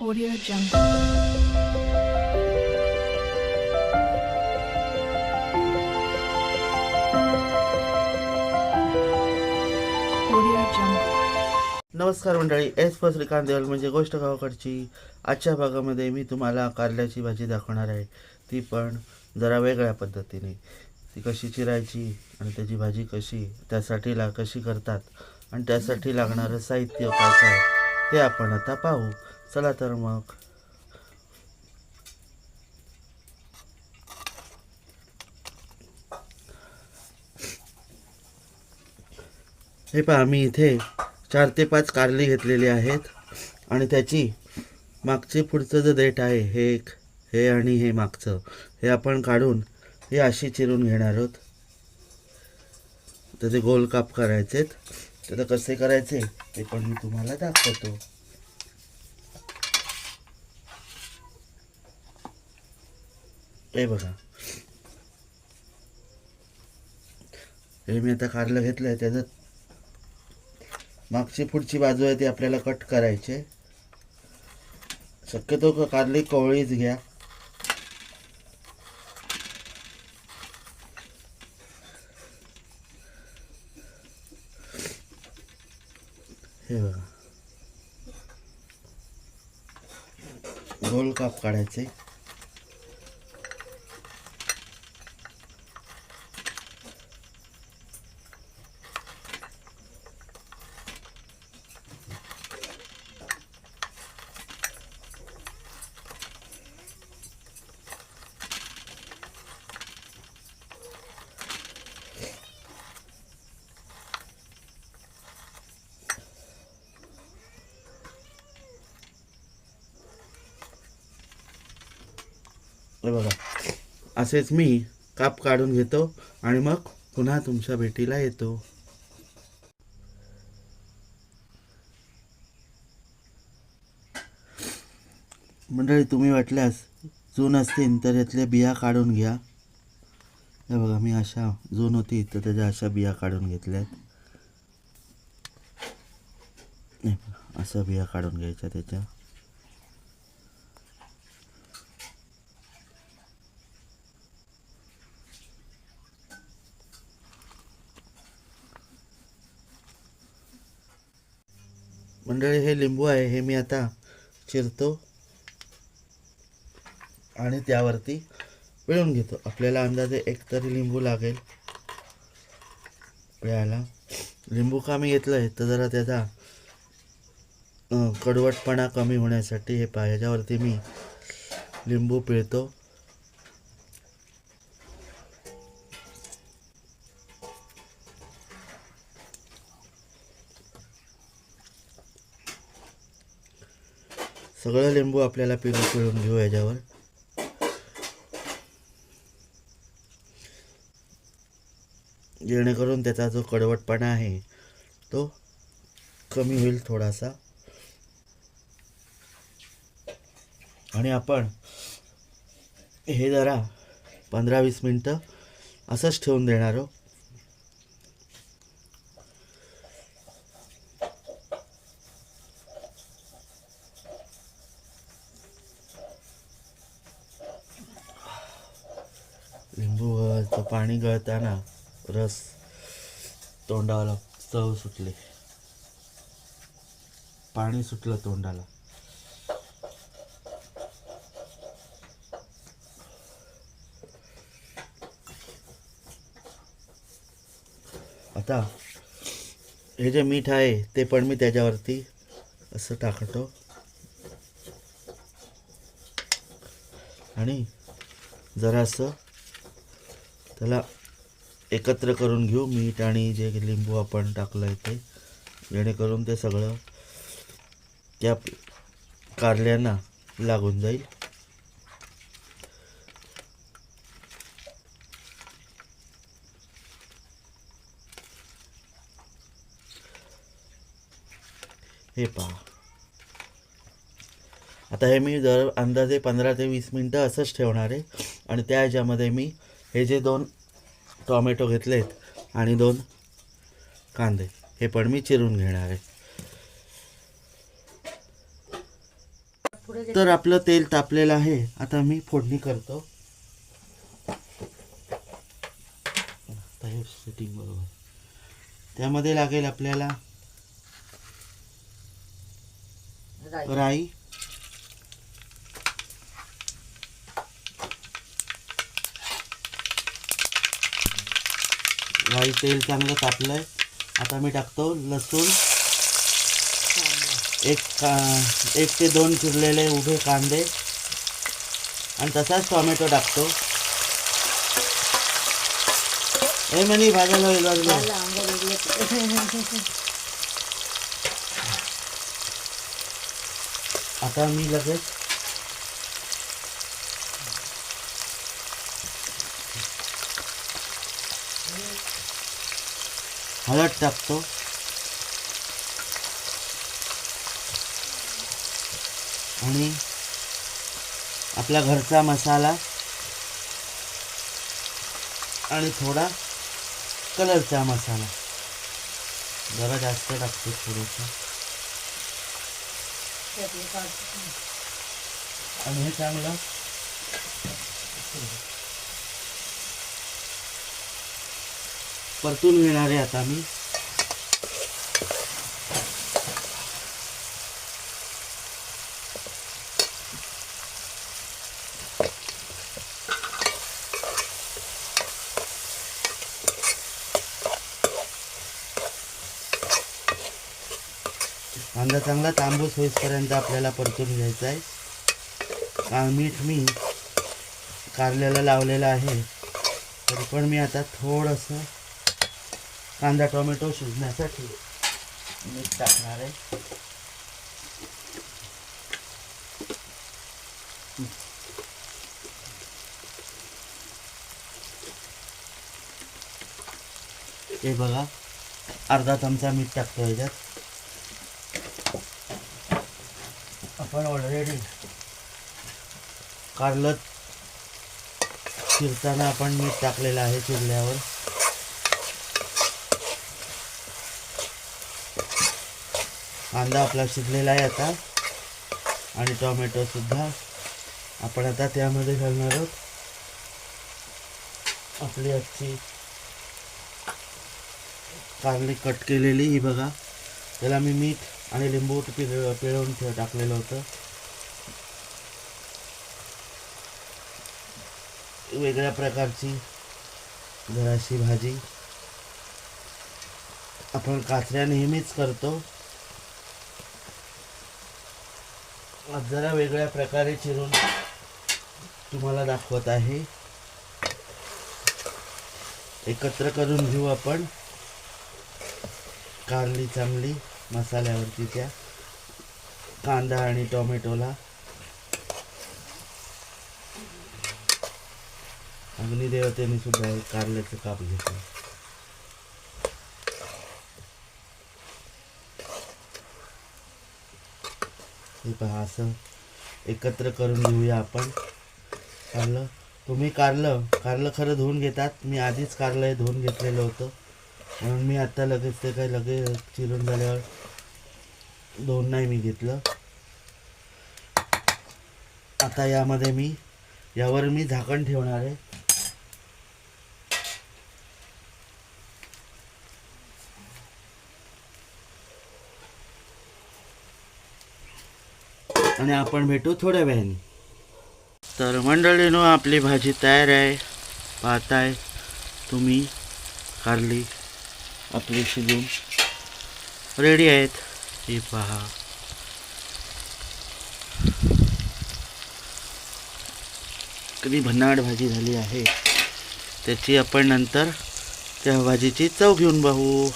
Audio Jungle. Audio Jungle. नमस्कार मंडळी, S for Shrikant Deval म्हणजे गोष्ट गावाकडची. आजच्या भागामध्ये मी तुम्हाला कारल्याची भाजी दाखवणार आहे, ती पण जरा वेगळ्या पद्धतीने. ती कशी चिरायची आणि त्याची भाजी कशी, त्यासाठी कशी करतात आणि त्यासाठी लागणारं साहित्य काय काय ते आपण आता पाहू. चला तर मग. हे पहा, मी इथे 4 ते 5 कारली घेतलेली आहेत आणि त्याची मागचे पुढचं जे देठ आहे, हे आणि हे मागचं, हे आपण काढून हे अशी चिरून घेणार आहोत. त्याचे गोल काप करायचेत. तर कसे करायचे ते पण मी तुम्हाला दाखवतो. हे बघा, हे मी आता कारलं घेतलं आहे. त्याचं मागची पुढची बाजू आहे ती आपल्याला कट करायचे. शक्यतो कारली कोवळीच घ्या. हे बघा, गोल काप काढायचे. हे बघा, असेच मी काप काढून घेतो आणि मग पुन्हा तुमच्या भेटीला येतो. मंडळी, तुम्ही वाटल्यास जून असतील तर यातल्या बिया काढून घ्या. हे बघा, मी अशा जून होती तर त्याच्या अशा बिया काढून घेतल्यात. हे बघा, अशा बिया काढून घ्यायच्या त्याच्या. मंडळी, हे लिंबू आहे, हे मी आता चिरतो आणि त्यावरती पिळून घेतो. आपल्याला अंदाजे एक तरी लिंबू लागेल पिळायला. लिंबू का मी घेतलं आहे तर जरा त्याचा कडवटपणा कमी होण्यासाठी. हे पहा, ह्याच्यावरती मी लिंबू पिळतो. सगळं लिंबू आपल्याला पिळून घेऊ याच्यावर. जेणेकरून त्याचा जो कडवटपणा आहे तो कमी होईल थोडासा. आणि आपण हे जरा 15-20 मिनटं असंच ठेवून देणार आहोत. लिंबूचं पाणी गळताना रस तोंडाला चव सुटले, पाणी सुटलं तोंडाला. आता हे जे मीठ आहे ते पण मी त्याच्यावरती असं टाकतो आणि जरासं त्याला एकत्र करून घेऊ, मीठ आणि जे लिंबू आपण टाकलं आहे ते, जेणेकरून ते सगळं त्या कारल्यांना लागून जाईल. हे पहा, आता हे मी जर अंदाजे 15 ते 20 मिनटं असंच ठेवणार आहे. आणि त्या ह्याच्यामध्ये मी हे जे 2 टोमॅटो घेतलेत आणि 2 कांदे हे पण मी चिरून घेणार आहे. पुढे घे. तर आपलं तेल तापलेलं आहे. आता मी फोडणी करतो. आता हे सेटिंग बरोबर. त्यामध्ये लागेल आपल्याला राई. राई, राई तेल चांगलं तापलंय. आता मी टाकतो लसूण, एक ते 2 चिरलेले उभे कांदे आणि तसाच टोमॅटो टाकतो. हे म्हणे भाजायला होईल बाजूला. झालं, अंगावर उडलं. आता मी लगेच हळद टाकतो. आणि आपला घरचा मसाला आणि थोडा कलरचा मसाला, जरा जास्त टाकतो थोडंसं. त्यातलं काढ. आणि हे चांगलं परतून घेणार आहे आता मी. कांदा चांगला तांबूस होईपर्यंत आपल्याला परतून घ्यायचा आहे. मीठ मी कारल्याला लावलेलं आहे, तरी पण मी आता थोडंसं कांदा टोमॅटो शिजण्यासाठी मीठ टाकणार आहे. हे बघा, अर्धा चमचा मीठ टाकतो ह्याच्यात. आपण ऑलरेडी कारलं चिरताना आपण मीठ टाकलेलं आहे चिरल्यावर. कांदा आपला शिजलेला आहे आता आणि टोमॅटो सुद्धा आपण आता त्यामध्ये घालणार आहोत. आपली आजची कारली कट केलेली ही बघा, त्याला मी मीठ आणि लिंबू पिळवून टाकलेलं होतं. वेगळ्या प्रकारची जराशी भाजी आपण काचऱ्या नेहमीच करतो. आज जरा वेगळ्या प्रकारे चिरून तुम्हाला दाखवत आहे. एकत्र करून घेऊ आपण कारली चांगली मसाल्यावरती त्या कांदा आणि टोमॅटोला. अग्निदेवतेने सुद्धा एक कारल्याचं काप घेतलं. हे पहा, असं एकत्र करून घेऊया आपण कारलं. तुम्ही कारलं खरं धुवून घेतात. मी आधीच कारलं हे धुवून घेतलेलं होतं, म्हणून मी आता लगेच ते काय लगेच चिरून झाल्यावर धुवून नाही मी घेतलं. आता यामध्ये यावर मी झाकण ठेवणार आहे. आणि आपण भेटू थोड्या वेळाने. तर मंडळीनो, आपली भाजी तयार आहे. पाहताय तुम्ही, कारली आपली शिजून रेडी आहेत. ही पहा, कधी भन्नाट भाजी झाली आहे. त्याची आपण नंतर त्या भाजीची चव घेऊन पाहू.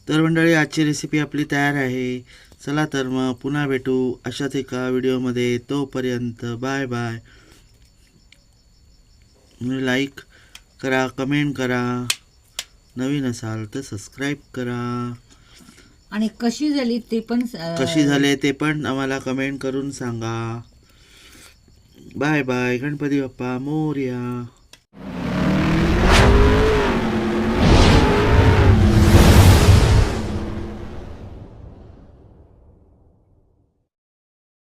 तर मंडळी, आजची रेसिपी आपली तयार आहे. चला तर मग पुन्हा भेटू अशाच एका व्हिडिओमध्ये. तोपर्यंत बाय बाय. लाईक करा, कमेंट करा, नवीन असाल तर सबस्क्राईब करा. आणि कशी झाली ते पण कशी झाले ते पण आम्हाला कमेंट करून सांगा. Bye bye. गणपती बाप्पा मोरया.